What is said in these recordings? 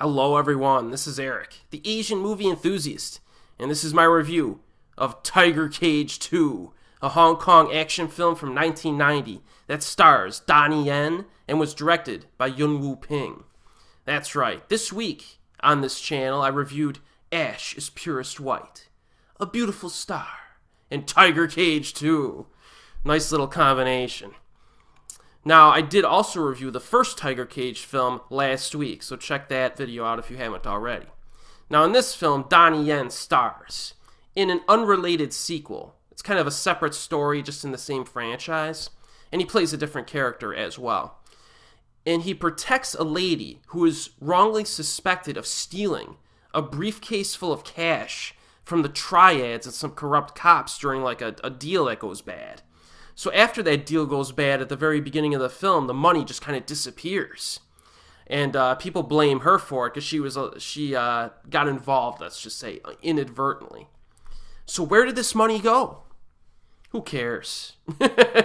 Hello everyone, this is Erik, the Asian movie enthusiast, and this is my review of Tiger Cage 2, a Hong Kong action film from 1990 that stars Donnie Yen and was directed by Yuen Woo Ping. That's right, this week on this channel I reviewed Ash is Purest White, A Beautiful Star, and Tiger Cage 2. Nice little combination. Now, I did also review the first Tiger Cage film last week, so check that video out if you haven't already. Now, in this film, Donnie Yen stars in an unrelated sequel. It's kind of a separate story, just in the same franchise, and he plays a different character as well. And he protects a lady who is wrongly suspected of stealing a briefcase full of cash from the triads and some corrupt cops during like a deal that goes bad. So after that deal goes bad at the very beginning of the film, the money just kind of disappears. And people blame her for it because she got involved, let's just say, inadvertently. So where did this money go? Who cares?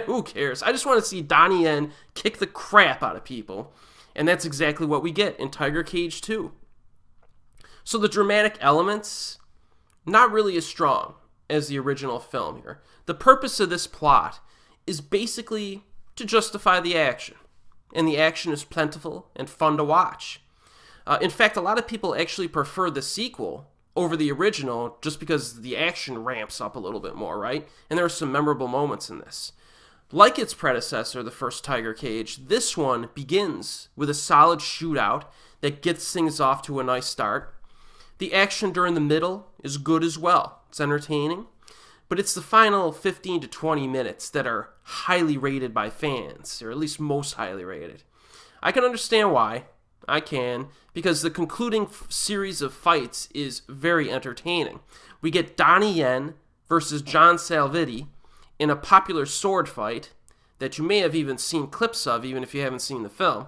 Who cares? I just want to see Donnie Yen kick the crap out of people. And that's exactly what we get in Tiger Cage 2. So the dramatic elements, not really as strong as the original film here. The purpose of this plot is basically to justify the action. And the action is plentiful and fun to watch. In fact, a lot of people actually prefer the sequel over the original just because the action ramps up a little bit more, right? And there are some memorable moments in this. Like its predecessor, the first Tiger Cage, this one begins with a solid shootout that gets things off to a nice start. The action during the middle is good as well. It's entertaining. But it's the final 15 to 20 minutes that are highly rated by fans, or at least most highly rated. I can understand why. I can, because the concluding series of fights is very entertaining. We get Donnie Yen versus John Salviti in a popular sword fight that you may have even seen clips of, even if you haven't seen the film.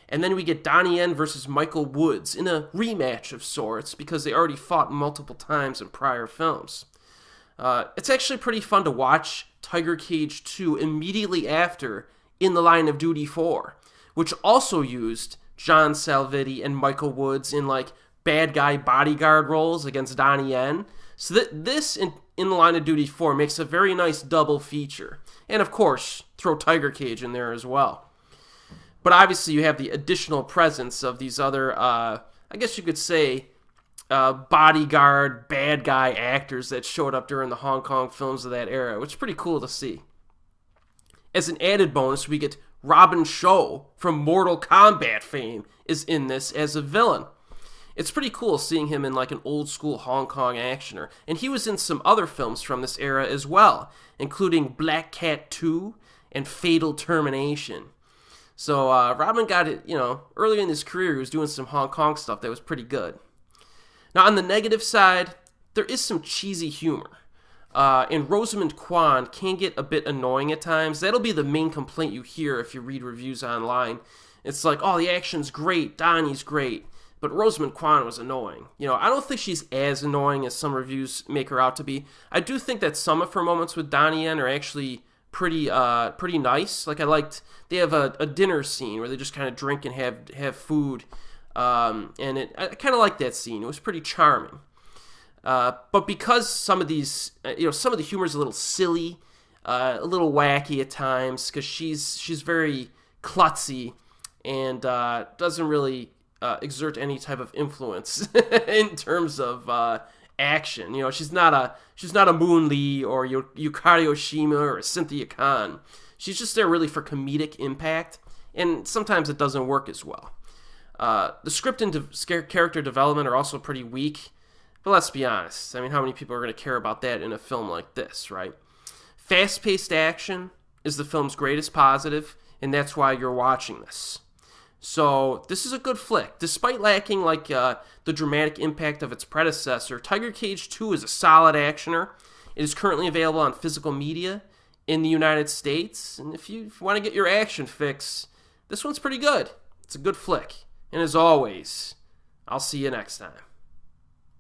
And then we get Donnie Yen versus Michael Woods in a rematch of sorts, because they already fought multiple times in prior films. It's actually pretty fun to watch Tiger Cage 2 immediately after In the Line of Duty 4, which also used John Salviti and Michael Woods in like bad guy bodyguard roles against Donnie Yen. So this in the Line of Duty 4 makes a very nice double feature. And of course, throw Tiger Cage in there as well. But obviously you have the additional presence of these other, I guess you could say, bodyguard, bad guy actors that showed up during the Hong Kong films of that era, which is pretty cool to see. As an added bonus, we get Robin Shou from Mortal Kombat fame is in this as a villain. It's pretty cool seeing him in like an old school Hong Kong actioner, and he was in some other films from this era as well, including Black Cat 2 and Fatal Termination. So Robin got it, early in his career he was doing some Hong Kong stuff that was pretty good. Now, on the negative side, there is some cheesy humor. And Rosamund Kwan can get a bit annoying at times. That'll be the main complaint you hear if you read reviews online. It's like, oh, the action's great, Donnie's great, but Rosamund Kwan was annoying. I don't think she's as annoying as some reviews make her out to be. I do think that some of her moments with Donnie Yen are actually pretty nice. Like, they have a dinner scene where they just kind of drink and have food. I kind of like that scene. It was pretty charming. But because some of these, some of the humor is a little silly, a little wacky at times, because she's very klutzy and doesn't really exert any type of influence in terms of action. She's not a Moon Lee or Yukari Oshima or Cynthia Khan. She's just there really for comedic impact, and sometimes it doesn't work as well. The script and character development are also pretty weak, but let's be honest. I mean, how many people are going to care about that in a film like this, right? Fast-paced action is the film's greatest positive, and that's why you're watching this. So this is a good flick. Despite lacking the dramatic impact of its predecessor, Tiger Cage 2 is a solid actioner. It is currently available on physical media in the United States, and if you want to get your action fix, this one's pretty good. It's a good flick. And as always, I'll see you next time.